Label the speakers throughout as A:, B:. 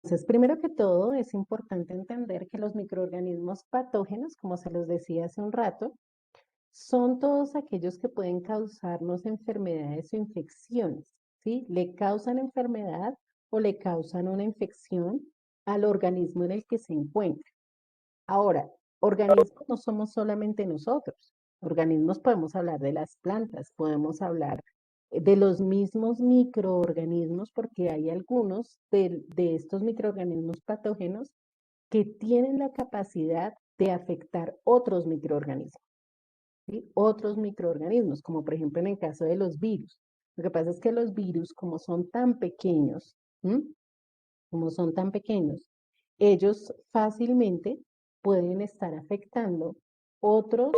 A: Entonces, primero que todo, es importante entender que los microorganismos patógenos, como se los decía hace un rato, son todos aquellos que pueden causarnos enfermedades o infecciones, ¿sí? Le causan enfermedad o le causan una infección al organismo en el que se encuentra. Ahora, organismos no somos solamente nosotros. Organismos podemos hablar de las plantas, podemos hablar de los mismos microorganismos, porque hay algunos de estos microorganismos patógenos que tienen la capacidad de afectar otros microorganismos, ¿sí? Otros microorganismos, como por ejemplo en el caso de los virus. Lo que pasa es que los virus, como son tan pequeños, ¿m? Como son tan pequeños, ellos fácilmente pueden estar afectando otros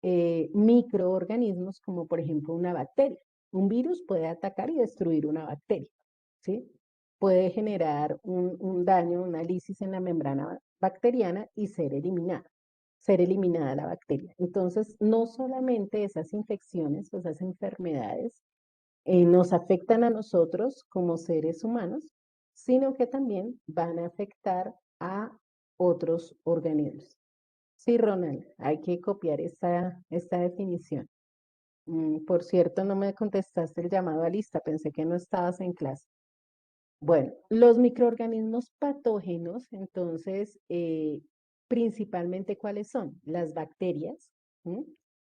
A: microorganismos, como por ejemplo una bacteria. Un virus puede atacar y destruir una bacteria, ¿sí? Puede generar un daño, una lisis en la membrana bacteriana y ser eliminada la bacteria. Entonces, no solamente esas infecciones o esas enfermedades nos afectan a nosotros como seres humanos, sino que también van a afectar a otros organismos. Sí, Ronald, hay que copiar esta definición. Por cierto, no me contestaste el llamado a lista, pensé que no estabas en clase. Bueno, los microorganismos patógenos, entonces, principalmente, ¿cuáles son? Las bacterias. ¿M?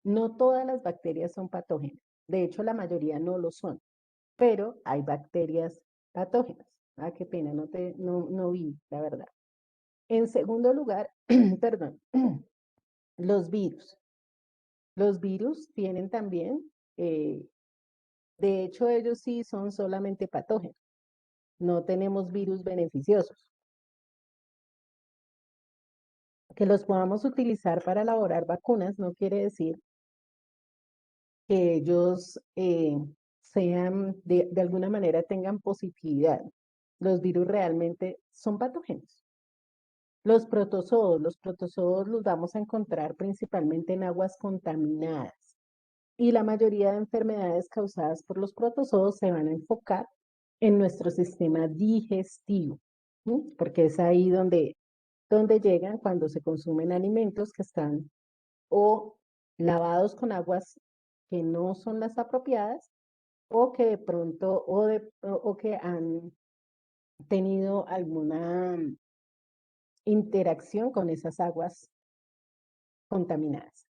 A: No todas las bacterias son patógenas. De hecho, la mayoría no lo son, pero hay bacterias patógenas. Ah, qué pena, no vi, la verdad. En segundo lugar, perdón, los virus. Los virus tienen también, eh, de hecho, ellos sí son solamente patógenos. No tenemos virus beneficiosos. Que los podamos utilizar para elaborar vacunas no quiere decir que ellos sean, de alguna manera tengan positividad. Los virus realmente son patógenos. Los protozoos los vamos a encontrar principalmente en aguas contaminadas. Y la mayoría de enfermedades causadas por los protozoos se van a enfocar en nuestro sistema digestivo, ¿sí? Porque es ahí donde llegan cuando se consumen alimentos que están o lavados con aguas que no son las apropiadas o que de pronto o que han tenido alguna interacción con esas aguas contaminadas.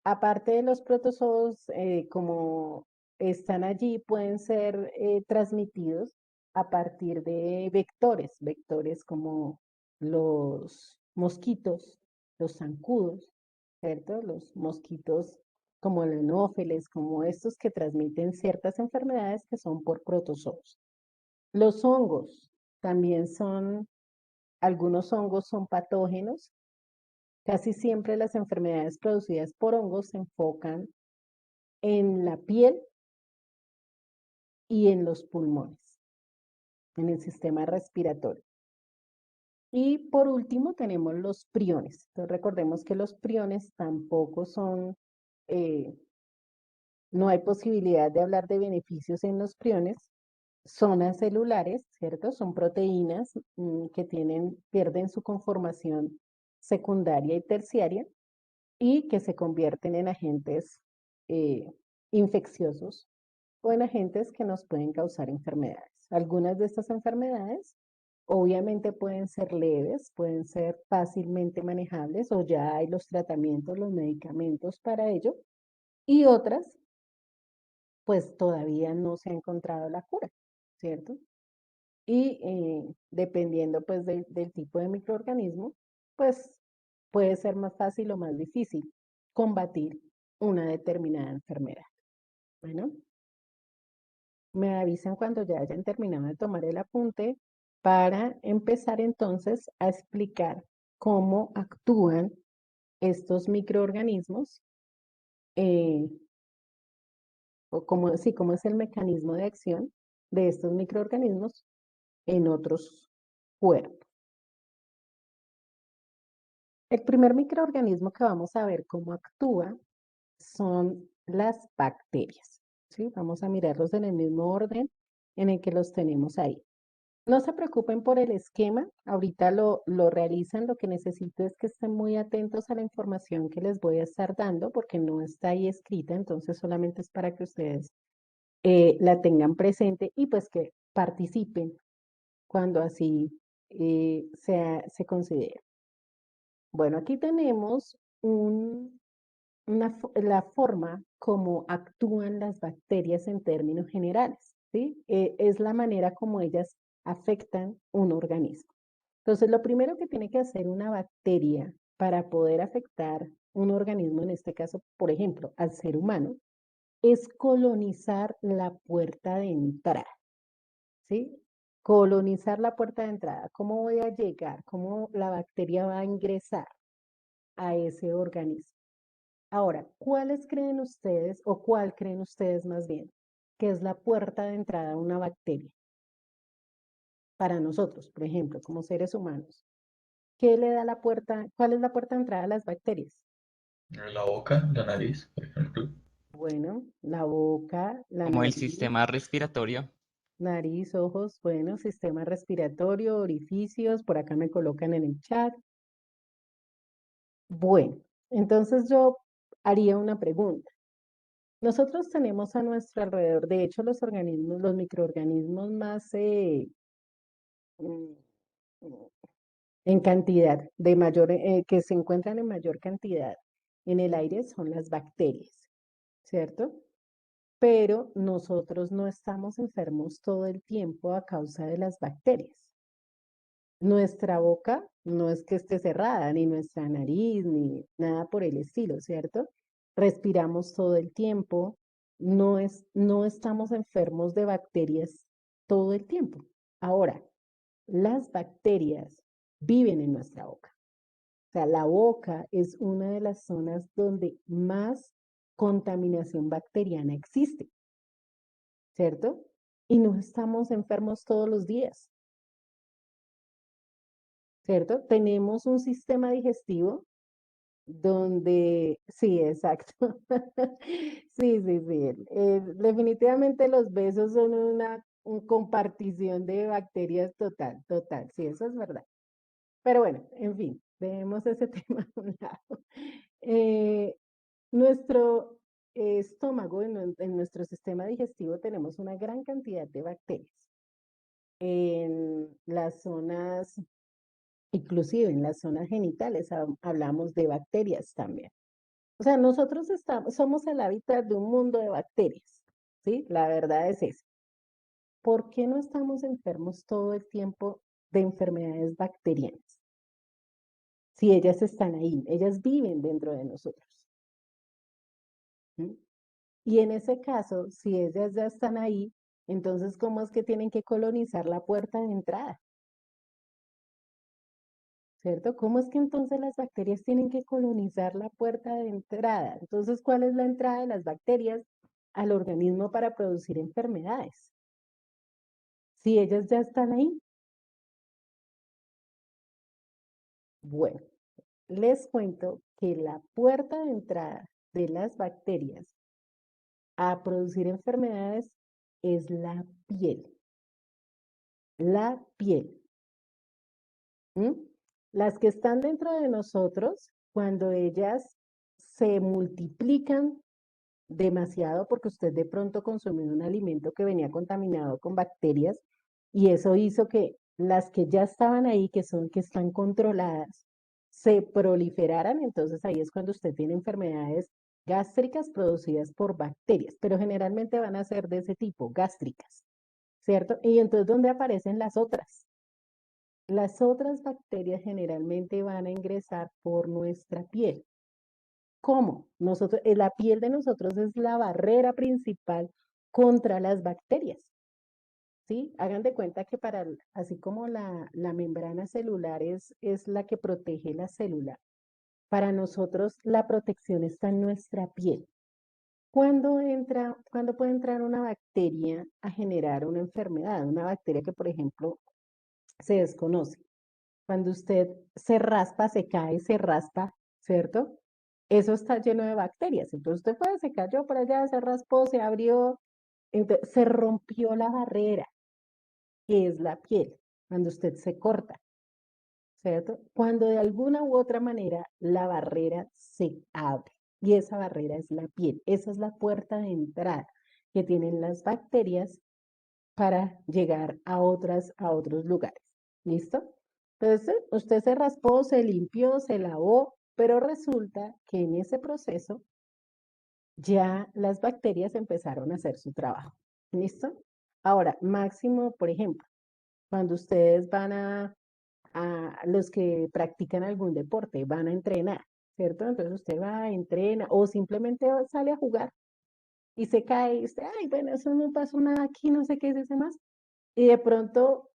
A: Aparte de los protozoos, como están allí, pueden ser transmitidos a partir de vectores como los mosquitos, los zancudos, ¿cierto? Los mosquitos como el anófeles, como estos que transmiten ciertas enfermedades que son por protozoos. Los hongos también algunos hongos son patógenos. Casi siempre las enfermedades producidas por hongos se enfocan en la piel y en los pulmones, en el sistema respiratorio. Y por último tenemos los priones. Entonces recordemos que los priones tampoco son, eh, no hay posibilidad de hablar de beneficios en los priones. Son acelulares, ¿cierto? Son proteínas que pierden su conformación secundaria y terciaria y que se convierten en agentes eh, infecciosos o en agentes que nos pueden causar enfermedades. Algunas de estas enfermedades obviamente pueden ser leves, pueden ser fácilmente manejables o ya hay los tratamientos, los medicamentos para ello, y otras pues todavía no se ha encontrado la cura, ¿cierto? Y dependiendo pues del tipo de microorganismo, pues puede ser más fácil o más difícil combatir una determinada enfermedad. Bueno, me avisan cuando ya hayan terminado de tomar el apunte para empezar entonces a explicar cómo actúan estos microorganismos eh, o cómo es el mecanismo de acción de estos microorganismos en otros cuerpos. El primer microorganismo que vamos a ver cómo actúa son las bacterias, ¿sí? Vamos a mirarlos en el mismo orden en el que los tenemos ahí. No se preocupen por el esquema, ahorita lo realizan, lo que necesito es que estén muy atentos a la información que les voy a estar dando, porque no está ahí escrita, entonces solamente es para que ustedes la tengan presente y pues que participen cuando así se considere. Bueno, aquí tenemos la forma como actúan las bacterias en términos generales, ¿sí? Es la manera como ellas afectan un organismo. Entonces, lo primero que tiene que hacer una bacteria para poder afectar un organismo, en este caso, por ejemplo, al ser humano, es colonizar la puerta de entrada, ¿sí? Colonizar la puerta de entrada. ¿Cómo voy a llegar? ¿Cómo la bacteria va a ingresar a ese organismo? Ahora, ¿cuáles creen ustedes o cuál creen ustedes más bien que es la puerta de entrada a una bacteria para nosotros, por ejemplo, como seres humanos? ¿Qué le da la puerta? ¿Cuál es la puerta de entrada a las bacterias?
B: La boca, la nariz, por ejemplo.
A: Bueno, la boca, la
C: Como el
A: nariz,
C: sistema respiratorio.
A: nariz, ojos, bueno, sistema respiratorio, orificios, por acá me colocan en el chat. Bueno, entonces yo haría una pregunta. Nosotros tenemos a nuestro alrededor, de hecho, los organismos, los microorganismos más mm, en cantidad, de mayor, que se encuentran en mayor cantidad en el aire son las bacterias, ¿cierto? Pero nosotros no estamos enfermos todo el tiempo a causa de las bacterias. Nuestra boca no es que esté cerrada, ni nuestra nariz, ni nada por el estilo, ¿cierto? Respiramos todo el tiempo, no estamos enfermos de bacterias todo el tiempo. Ahora, las bacterias viven en nuestra boca. O sea, la boca es una de las zonas donde más contaminación bacteriana existe, ¿cierto? Y no estamos enfermos todos los días, ¿cierto? Tenemos un sistema digestivo donde, sí, exacto. Sí, sí, sí. Definitivamente los besos son una compartición de bacterias total, total. Sí, eso es verdad. Pero bueno, en fin, dejemos ese tema a un lado. Eh, nuestro estómago, en nuestro sistema digestivo, tenemos una gran cantidad de bacterias. En las zonas, inclusive en las zonas genitales, hablamos de bacterias también. O sea, nosotros somos el hábitat de un mundo de bacterias, ¿sí? La verdad es esa. ¿Por qué no estamos enfermos todo el tiempo de enfermedades bacterianas? Si ellas están ahí, ellas viven dentro de nosotros. ¿Mm? Y en ese caso, si ellas ya están ahí, entonces, ¿cómo es que tienen que colonizar la puerta de entrada? ¿Cierto? ¿Cómo es que entonces las bacterias tienen que colonizar la puerta de entrada? Entonces, ¿cuál es la entrada de las bacterias al organismo para producir enfermedades? Si ellas ya están ahí. Bueno, les cuento que la puerta de entrada de las bacterias a producir enfermedades es la piel. La piel. ¿Mm? Las que están dentro de nosotros, cuando ellas se multiplican demasiado, porque usted de pronto consumió un alimento que venía contaminado con bacterias, y eso hizo que las que ya estaban ahí, que están controladas, se proliferaran, entonces ahí es cuando usted tiene enfermedades gástricas producidas por bacterias, pero generalmente van a ser de ese tipo, gástricas, ¿cierto? Y entonces, ¿dónde aparecen las otras? Las otras bacterias generalmente van a ingresar por nuestra piel. ¿Cómo? Nosotros, la piel de nosotros es la barrera principal contra las bacterias, ¿sí? Hagan de cuenta que así como la membrana celular es la que protege la célula, para nosotros la protección está en nuestra piel. ¿Cuándo puede entrar una bacteria a generar una enfermedad? Una bacteria que, por ejemplo, se desconoce. Cuando usted se raspa, se cae, se raspa, ¿cierto? Eso está lleno de bacterias. Entonces usted puede, se cayó por allá, se raspó, se abrió, entonces se rompió la barrera. que es la piel, cuando usted se corta, ¿cierto? Cuando de alguna u otra manera la barrera se abre y esa barrera es la piel, esa es la puerta de entrada que tienen las bacterias para llegar a otros lugares. ¿Listo? Entonces, usted se raspó, se limpió, se lavó, pero resulta que en ese proceso ya las bacterias empezaron a hacer su trabajo. ¿Listo? Ahora, máximo, por ejemplo, cuando ustedes van a los que practican algún deporte, van a entrenar, ¿cierto? Entonces usted va, entrena o simplemente sale a jugar y se cae y usted, ay, bueno, eso no pasó nada aquí, no sé qué es ese más. Y de pronto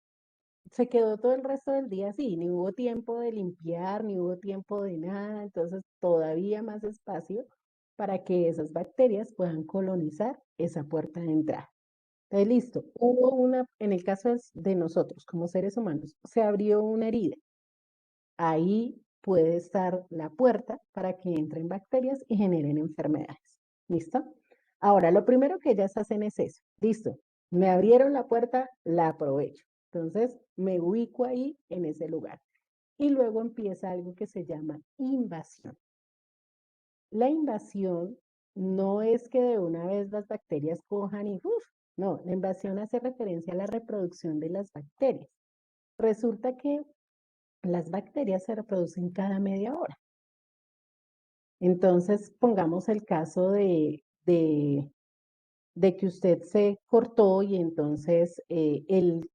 A: se quedó todo el resto del día así, ni hubo tiempo de limpiar, ni hubo tiempo de nada, entonces todavía más espacio para que esas bacterias puedan colonizar esa puerta de entrada. Entonces, listo, hubo una, en el caso de nosotros como seres humanos, se abrió una herida. Ahí puede estar la puerta para que entren bacterias y generen enfermedades. ¿Listo? Ahora, lo primero que ellas hacen es eso. Listo, me abrieron la puerta, la aprovecho. Entonces, me ubico ahí en ese lugar. Y luego empieza algo que se llama invasión. La invasión no es que de una vez las bacterias cojan y, ¡uf! No, la invasión hace referencia a la reproducción de las bacterias. Resulta que las bacterias se reproducen cada media hora. Entonces, pongamos el caso de que usted se cortó y entonces el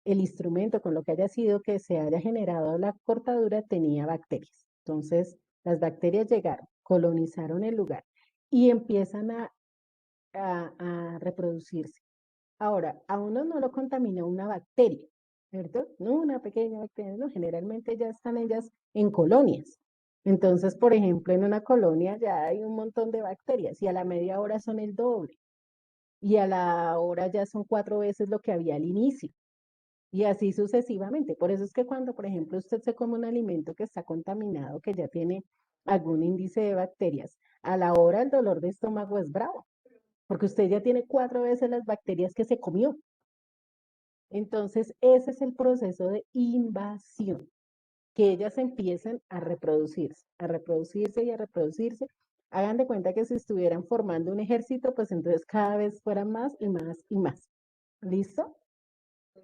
A: instrumento con lo que haya sido que se haya generado la cortadura tenía bacterias. Entonces, las bacterias llegaron, colonizaron el lugar y empiezan a reproducirse. Ahora, a uno no lo contamina una bacteria, ¿cierto? No una pequeña bacteria, no, generalmente ya están ellas en colonias. Entonces, por ejemplo, en una colonia ya hay un montón de bacterias y a la media hora son el doble y a la hora ya son 4 veces lo que había al inicio y así sucesivamente. Por eso es que cuando, por ejemplo, usted se come un alimento que está contaminado, que ya tiene algún índice de bacterias, a la hora el dolor de estómago es bravo, porque usted ya tiene 4 veces las bacterias que se comió. Entonces, ese es el proceso de invasión, que ellas empiezan a reproducirse y a reproducirse. Hagan de cuenta que si estuvieran formando un ejército, pues entonces cada vez fueran más y más y más. ¿Listo?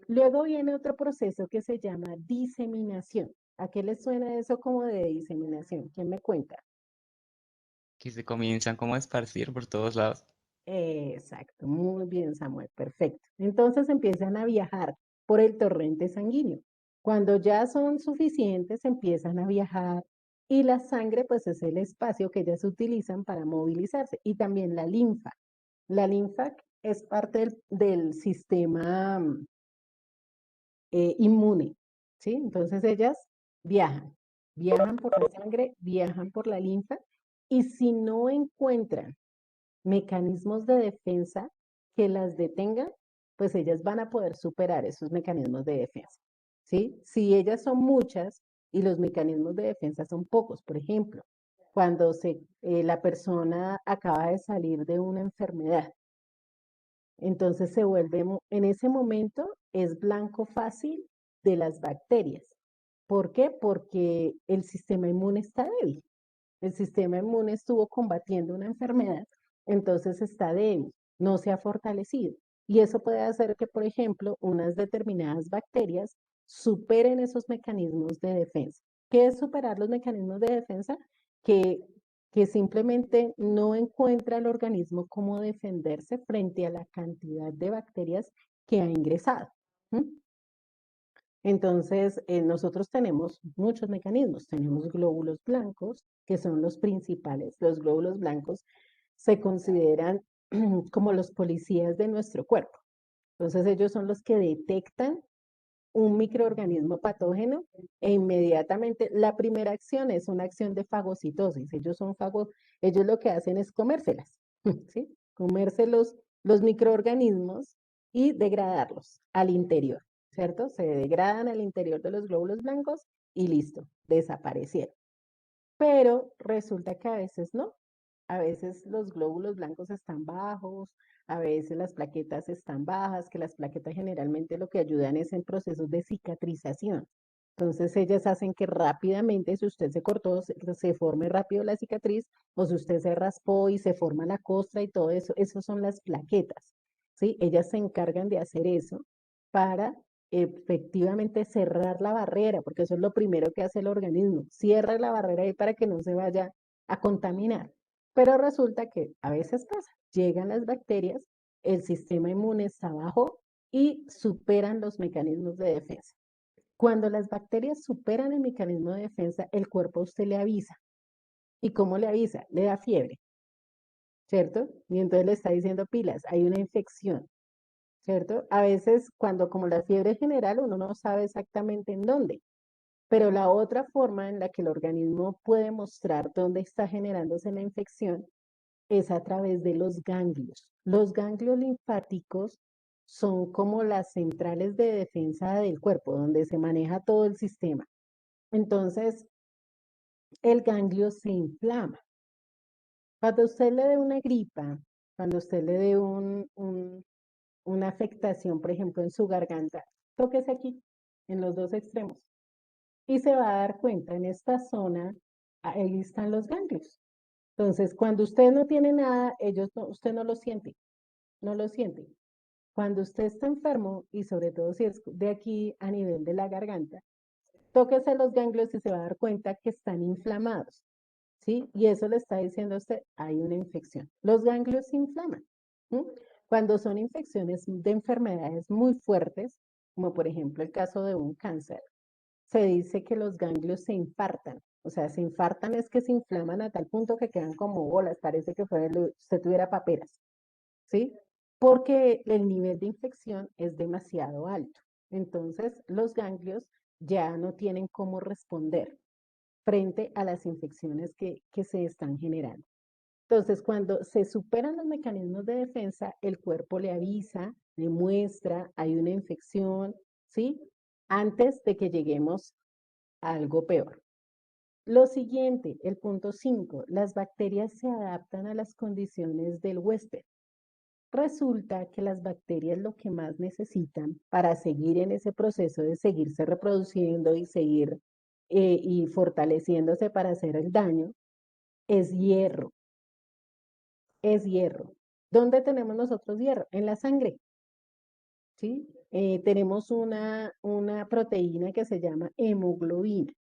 A: Luego viene otro proceso que se llama diseminación. ¿A qué les suena eso como de diseminación? ¿Quién me cuenta?
C: Que se comienzan como a esparcir por todos lados.
A: Exacto, muy bien, Samuel, perfecto. Entonces empiezan a viajar por el torrente sanguíneo. Cuando ya son suficientes, empiezan a viajar y la sangre, pues es el espacio que ellas utilizan para movilizarse y también la linfa. La linfa es parte del sistema inmune, ¿sí? Entonces ellas viajan, viajan por la sangre, viajan por la linfa y si no encuentran mecanismos de defensa que las detengan, pues ellas van a poder superar esos mecanismos de defensa, ¿sí? Si ellas son muchas y los mecanismos de defensa son pocos, por ejemplo, cuando la persona acaba de salir de una enfermedad, entonces se vuelve, en ese momento es blanco fácil de las bacterias. ¿Por qué? Porque el sistema inmune está débil. El sistema inmune estuvo combatiendo una enfermedad, entonces está débil, no se ha fortalecido. Y eso puede hacer que, por ejemplo, unas determinadas bacterias superen esos mecanismos de defensa. ¿Qué es superar los mecanismos de defensa? Que, que simplemente no encuentra el organismo cómo defenderse frente a la cantidad de bacterias que ha ingresado. ¿Mm? Entonces, nosotros tenemos muchos mecanismos. Tenemos glóbulos blancos, que son los principales. Los glóbulos blancos se consideran como los policías de nuestro cuerpo. Entonces, ellos son los que detectan un microorganismo patógeno e inmediatamente la primera acción es una acción de fagocitosis. Ellos lo que hacen es comérselas, ¿sí? Comerse los microorganismos y degradarlos al interior, ¿cierto? Se degradan al interior de los glóbulos blancos y listo, desaparecieron. Pero resulta que a veces no. A veces los glóbulos blancos están bajos, a veces las plaquetas están bajas, que las plaquetas generalmente lo que ayudan es en procesos de cicatrización. Entonces ellas hacen que rápidamente, si usted se cortó, se forme rápido la cicatriz, o si usted se raspó y se forma la costra y todo eso, esas son las plaquetas, ¿sí? Ellas se encargan de hacer eso para efectivamente cerrar la barrera, porque eso es lo primero que hace el organismo, cierra la barrera ahí para que no se vaya a contaminar. Pero resulta que a veces pasa, llegan las bacterias, el sistema inmune está bajo y superan los mecanismos de defensa. Cuando las bacterias superan el mecanismo de defensa, el cuerpo a usted le avisa. ¿Y cómo le avisa? Le da fiebre, ¿cierto? Y entonces le está diciendo pilas, hay una infección, ¿cierto? A veces cuando como la fiebre es general, uno no sabe exactamente en dónde, pero la otra forma en la que el organismo puede mostrar dónde está generándose la infección es a través de los ganglios. Los ganglios linfáticos son como las centrales de defensa del cuerpo, donde se maneja todo el sistema. Entonces, el ganglio se inflama. Cuando usted le dé una gripa, cuando usted le dé una afectación, por ejemplo, en su garganta, tóquese aquí, en los dos extremos, y se va a dar cuenta, en esta zona, ahí están los ganglios. Entonces, cuando usted no tiene nada, usted no lo siente, no lo siente. Cuando usted está enfermo, y sobre todo si es de aquí a nivel de la garganta, tóquese los ganglios y se va a dar cuenta que están inflamados, ¿sí? Y eso le está diciendo a usted, hay una infección. Los ganglios se inflaman. ¿Sí? Cuando son infecciones de enfermedades muy fuertes, como por ejemplo el caso de un cáncer, se dice que los ganglios se infartan. O sea, se infartan es que se inflaman a tal punto que quedan como bolas, parece que usted tuviera paperas, ¿sí? Porque el nivel de infección es demasiado alto. Entonces, los ganglios ya no tienen cómo responder frente a las infecciones que se están generando. Entonces, cuando se superan los mecanismos de defensa, el cuerpo le avisa, le muestra, hay una infección, ¿sí? Antes de que lleguemos a algo peor. Lo siguiente, el punto 5, las bacterias se adaptan a las condiciones del huésped. Resulta que las bacterias lo que más necesitan para seguir en ese proceso de seguirse reproduciendo y seguir y fortaleciéndose para hacer el daño es hierro, es hierro. ¿Dónde tenemos nosotros hierro? En la sangre, ¿sí? Tenemos una proteína que se llama hemoglobina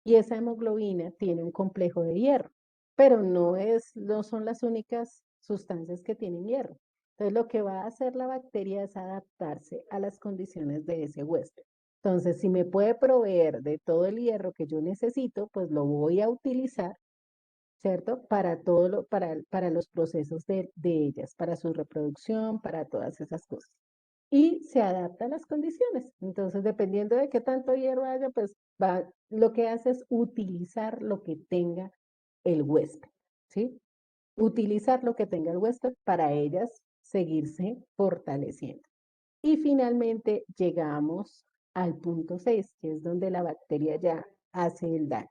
A: y esa hemoglobina tiene un complejo de hierro, pero no son las únicas sustancias que tienen hierro. Entonces, lo que va a hacer la bacteria es adaptarse a las condiciones de ese huésped. Entonces, si me puede proveer de todo el hierro que yo necesito, pues lo voy a utilizar, ¿cierto? Para los procesos de ellas, para su reproducción, para todas esas cosas. Y se adapta a las condiciones. Entonces, dependiendo de qué tanto hierro haya, pues lo que hace es utilizar lo que tenga el huésped, ¿sí? Utilizar lo que tenga el huésped para ellas seguirse fortaleciendo. Y finalmente llegamos al punto 6, que es donde la bacteria ya hace el daño.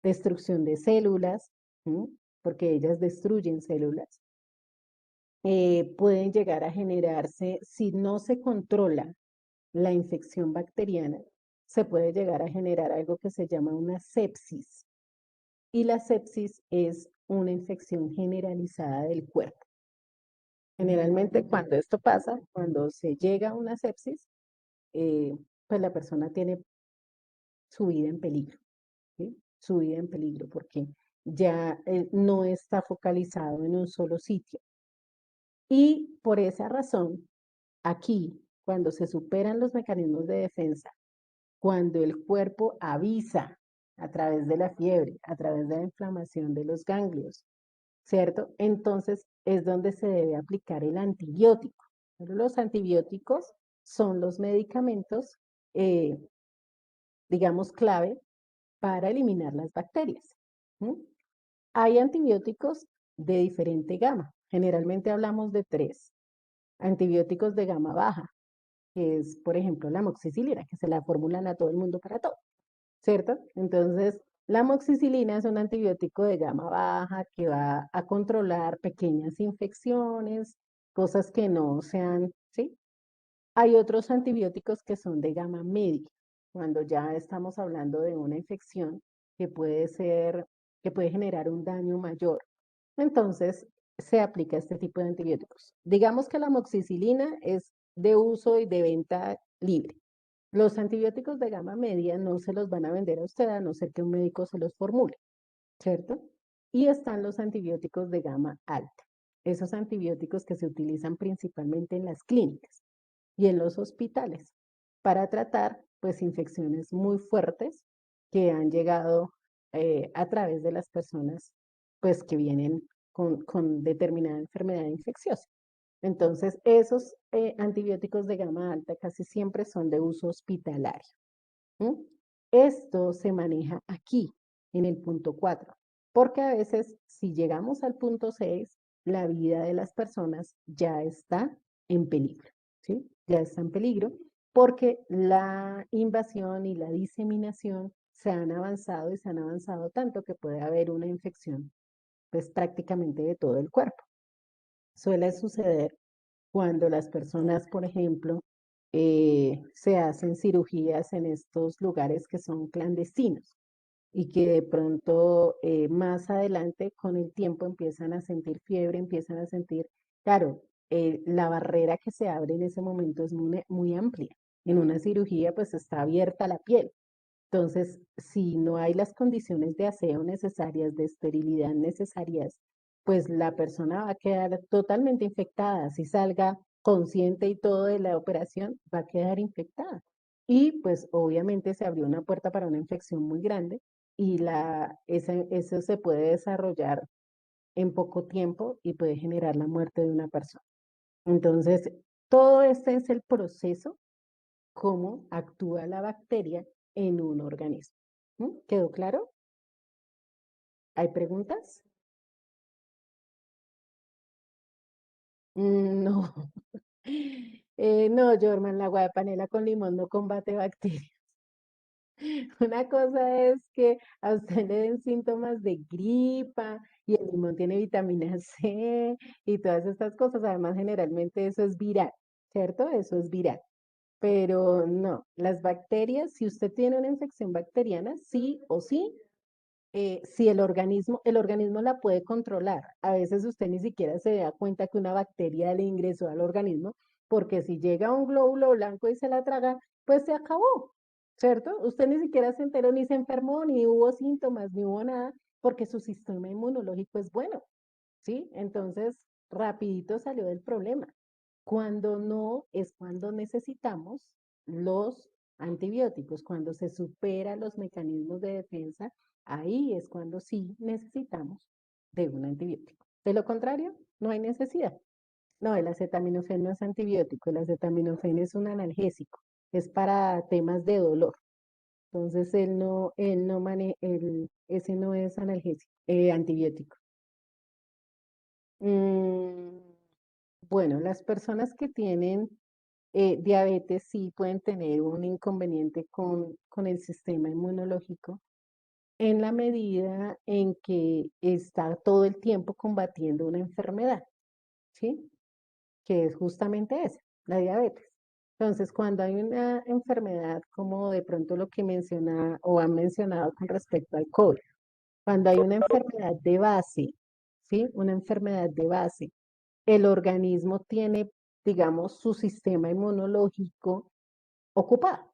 A: Destrucción de células, ¿sí? Porque ellas destruyen células. Pueden llegar a generarse, si no se controla la infección bacteriana, se puede llegar a generar algo que se llama una sepsis. Y la sepsis es una infección generalizada del cuerpo. Generalmente cuando esto pasa, cuando se llega a una sepsis, pues la persona tiene su vida en peligro, ¿sí? Su vida en peligro porque ya no está focalizado en un solo sitio. Y por esa razón, aquí, cuando se superan los mecanismos de defensa, cuando el cuerpo avisa a través de la fiebre, a través de la inflamación de los ganglios, ¿cierto? Entonces es donde se debe aplicar el antibiótico. Pero los antibióticos son los medicamentos, eh, digamos, clave para eliminar las bacterias. ¿Mm? Hay antibióticos de diferente gama. Generalmente hablamos de 3. Antibióticos de gama baja, que es, por ejemplo, la amoxicilina, que se la formulan a todo el mundo para todo, ¿cierto? Entonces, la amoxicilina es un antibiótico de gama baja que va a controlar pequeñas infecciones, cosas que no sean, ¿sí? Hay otros antibióticos que son de gama media, cuando ya estamos hablando de una infección que puede ser, que puede generar un daño mayor. Entonces, se aplica este tipo de antibióticos. Digamos que la amoxicilina es de uso y de venta libre. Los antibióticos de gama media no se los van a vender a usted a no ser que un médico se los formule, ¿cierto? Y están los antibióticos de gama alta, esos antibióticos que se utilizan principalmente en las clínicas y en los hospitales para tratar pues infecciones muy fuertes que han llegado a través de las personas pues que vienen con determinada enfermedad infecciosa. Entonces, esos antibióticos de gama alta casi siempre son de uso hospitalario. ¿Mm? Esto se maneja aquí, en el punto 4, porque a veces si llegamos al punto 6, la vida de las personas ya está en peligro, ¿sí? Ya está en peligro porque la invasión y la diseminación se han avanzado y se han avanzado tanto que puede haber una infección pues prácticamente de todo el cuerpo. Suele suceder cuando las personas, por ejemplo, se hacen cirugías en estos lugares que son clandestinos y que de pronto más adelante con el tiempo empiezan a sentir fiebre, empiezan a sentir, claro, la barrera que se abre en ese momento es muy amplia. En una cirugía pues está abierta la piel. Entonces, si no hay las condiciones de aseo necesarias, de esterilidad necesarias, pues la persona va a quedar totalmente infectada. Si salga consciente y todo de la operación, va a quedar infectada. Y pues obviamente se abrió una puerta para una infección muy grande y eso se puede desarrollar en poco tiempo y puede generar la muerte de una persona. Entonces, todo este es el proceso cómo actúa la bacteria en un organismo. ¿Quedó claro? ¿Hay preguntas? No. No, Jorman, la agua de panela con limón no combate bacterias. Una cosa es que a usted le den síntomas de gripa y el limón tiene vitamina C y todas estas cosas. Además, generalmente eso es viral, ¿cierto? Eso es viral. Pero no, las bacterias, si usted tiene una infección bacteriana, sí o sí si el organismo la puede controlar. A veces usted ni siquiera se da cuenta que una bacteria le ingresó al organismo, porque si llega un glóbulo blanco y se la traga, pues se acabó, ¿cierto? Usted ni siquiera se enteró, ni se enfermó, ni hubo síntomas, ni hubo nada, porque su sistema inmunológico es bueno, ¿sí? Entonces, rapidito salió del problema. Cuando no es cuando necesitamos los antibióticos, cuando se superan los mecanismos de defensa, ahí es cuando sí necesitamos de un antibiótico. De lo contrario, no hay necesidad. No, el acetaminofén no es antibiótico, el acetaminofén es un analgésico, es para temas de dolor. Entonces, ese no es analgésico, antibiótico. Mm, bueno, las personas que tienen diabetes sí pueden tener un inconveniente con el sistema inmunológico en la medida en que está todo el tiempo combatiendo una enfermedad, ¿sí? Que es justamente esa, la diabetes. Entonces, cuando hay una enfermedad como de pronto lo que menciona o han mencionado con respecto al COVID, cuando hay una enfermedad de base, ¿sí? Una enfermedad de base, el organismo tiene, digamos, su sistema inmunológico ocupado,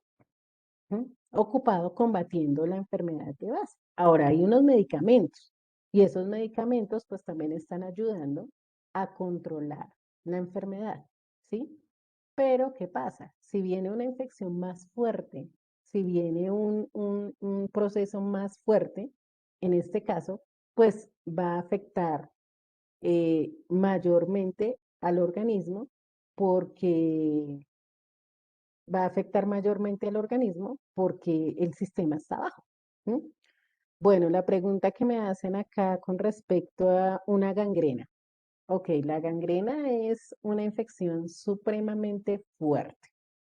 A: ¿no? Ocupado combatiendo la enfermedad de base. Ahora hay unos medicamentos y esos medicamentos pues también están ayudando a controlar la enfermedad, ¿sí? Pero ¿qué pasa? Si viene una infección más fuerte, si viene un proceso más fuerte, en este caso, pues va a afectar mayormente al organismo porque va a afectar mayormente al organismo porque el sistema está bajo. ¿M? Bueno, la pregunta que me hacen acá con respecto a una gangrena. Ok, la gangrena es una infección supremamente fuerte.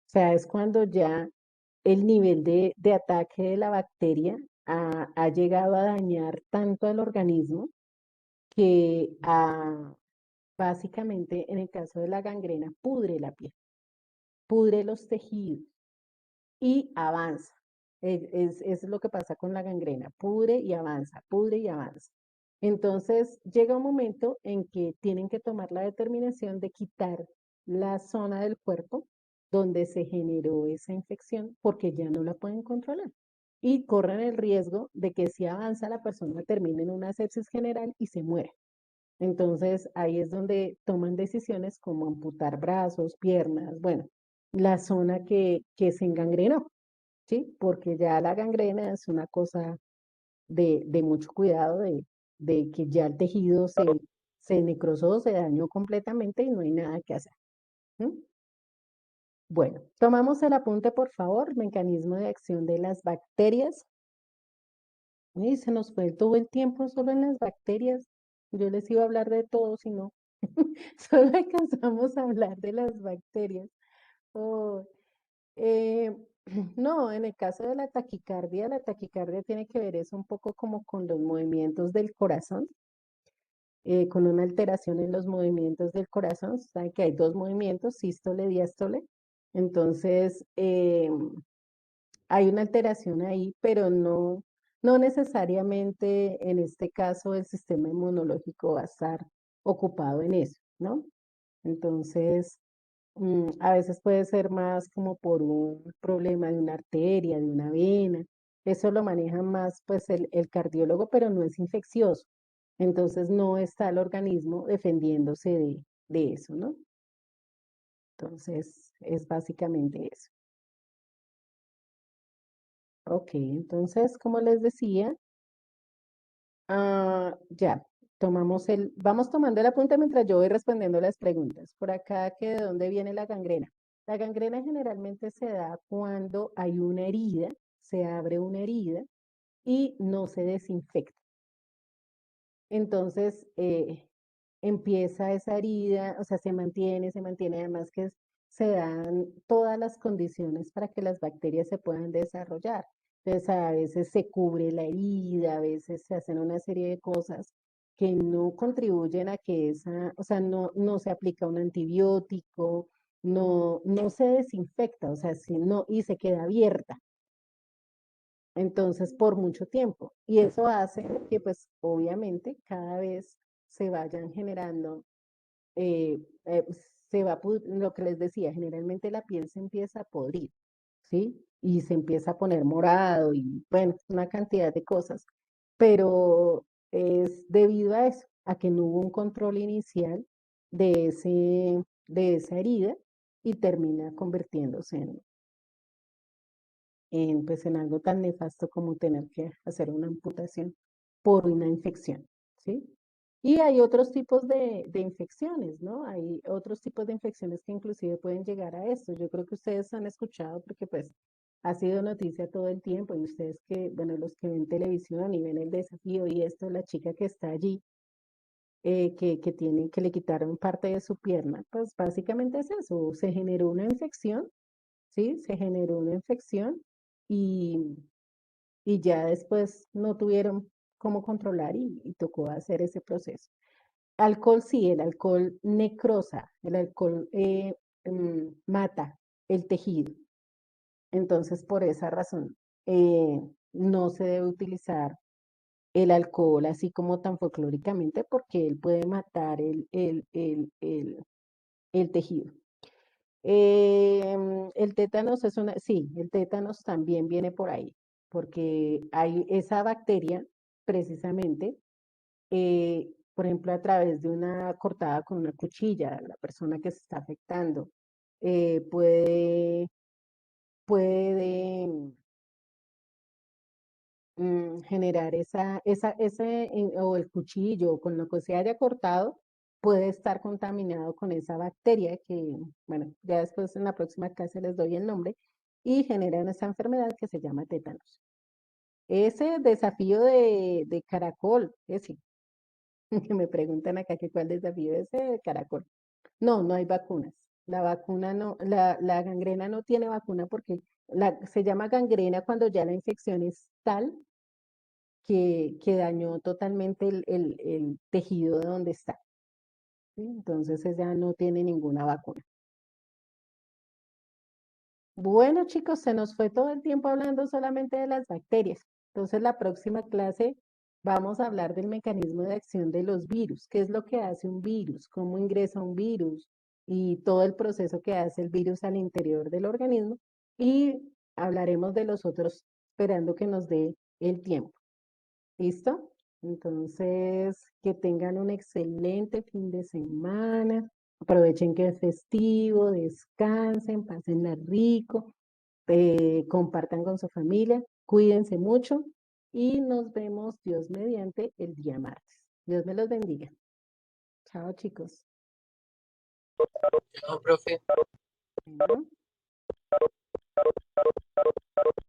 A: O sea, es cuando ya el nivel de ataque de la bacteria ha llegado a dañar tanto al organismo que básicamente en el caso de la gangrena, pudre la piel, pudre los tejidos y avanza. Es lo que pasa con la gangrena, pudre y avanza, pudre y avanza. Entonces llega un momento en que tienen que tomar la determinación de quitar la zona del cuerpo donde se generó esa infección porque ya no la pueden controlar. Y corren el riesgo de que si avanza la persona termine en una sepsis general y se muere. Entonces ahí es donde toman decisiones como amputar brazos, piernas, bueno, la zona que se engangrenó, ¿sí? Porque ya la gangrena es una cosa de mucho cuidado, de que ya el tejido se necrosó, se dañó completamente y no hay nada que hacer. ¿M? Bueno, tomamos el apunte, por favor, mecanismo de acción de las bacterias. Y se nos fue todo el tiempo solo en las bacterias. Yo les iba a hablar de todo, si no, solo alcanzamos a hablar de las bacterias. Oh, eh, no, en el caso de la taquicardia tiene que ver es un poco como con los movimientos del corazón, con una alteración en los movimientos del corazón. Saben que hay dos movimientos, sístole, diástole. Entonces, hay una alteración ahí, pero no necesariamente en este caso el sistema inmunológico va a estar ocupado en eso, ¿no? Entonces, a veces puede ser más como por un problema de una arteria, de una vena. Eso lo maneja más pues el cardiólogo, pero no es infeccioso. Entonces no está el organismo defendiéndose de eso, ¿no? Entonces es básicamente eso. Ok, entonces como les decía, ya, vamos tomando el apunte mientras yo voy respondiendo las preguntas. Por acá, que ¿de dónde viene la gangrena? La gangrena generalmente se da cuando hay una herida, se abre una herida y no se desinfecta. Entonces, empieza esa herida, o sea, se mantiene, además que se dan todas las condiciones para que las bacterias se puedan desarrollar. Entonces, a veces se cubre la herida, a veces se hacen una serie de cosas que no contribuyen a que o sea, no se aplica un antibiótico, no se desinfecta, o sea, y se queda abierta. Entonces, por mucho tiempo. Y eso hace que, pues, obviamente, cada vez se vayan generando, lo que les decía, generalmente la piel se empieza a podrir, ¿sí? Y se empieza a poner morado y, bueno, una cantidad de cosas. Pero es debido a eso, a que no hubo un control inicial de esa herida y termina convirtiéndose pues, en algo tan nefasto como tener que hacer una amputación por una infección, ¿sí? Y hay otros tipos de infecciones, ¿no? Hay otros tipos de infecciones que inclusive pueden llegar a esto. Yo creo que ustedes han escuchado porque pues ha sido noticia todo el tiempo y ustedes que, bueno, los que ven televisión y ven el desafío y esto, la chica que está allí, que le quitaron parte de su pierna, pues básicamente es eso, se generó una infección, ¿sí? Se generó una infección y, y ya después no tuvieron cómo controlar y tocó hacer ese proceso. Alcohol sí, el alcohol necrosa, el alcohol mata el tejido. Entonces, por esa razón, no se debe utilizar el alcohol así como tan folclóricamente porque él puede matar el tejido. El tétanos sí, el tétanos también viene por ahí, porque hay esa bacteria, precisamente, por ejemplo, a través de una cortada con una cuchilla, la persona que se está afectando, puede generar o el cuchillo, con lo que se haya cortado, puede estar contaminado con esa bacteria que, bueno, ya después en la próxima clase les doy el nombre, y generan esa enfermedad que se llama tétanos. Ese desafío de caracol, ese, que me preguntan acá que cuál desafío es ese de caracol. No hay vacunas. La vacuna no, la gangrena no tiene vacuna porque se llama gangrena cuando ya la infección es tal que dañó totalmente el tejido de donde está. ¿sí? Entonces ella no tiene ninguna vacuna. Bueno, chicos, se nos fue todo el tiempo hablando solamente de las bacterias. Entonces, la próxima clase vamos a hablar del mecanismo de acción de los virus, qué es lo que hace un virus, cómo ingresa un virus y todo el proceso que hace el virus al interior del organismo. Y hablaremos de los otros, esperando que nos dé el tiempo. ¿Listo? Entonces, que tengan un excelente fin de semana. Aprovechen que es festivo, descansen, pásenla rico, compartan con su familia, cuídense mucho y nos vemos, Dios mediante, el día martes. Dios me los bendiga. Chao, chicos.
D: Chao, profe.
A: Bueno.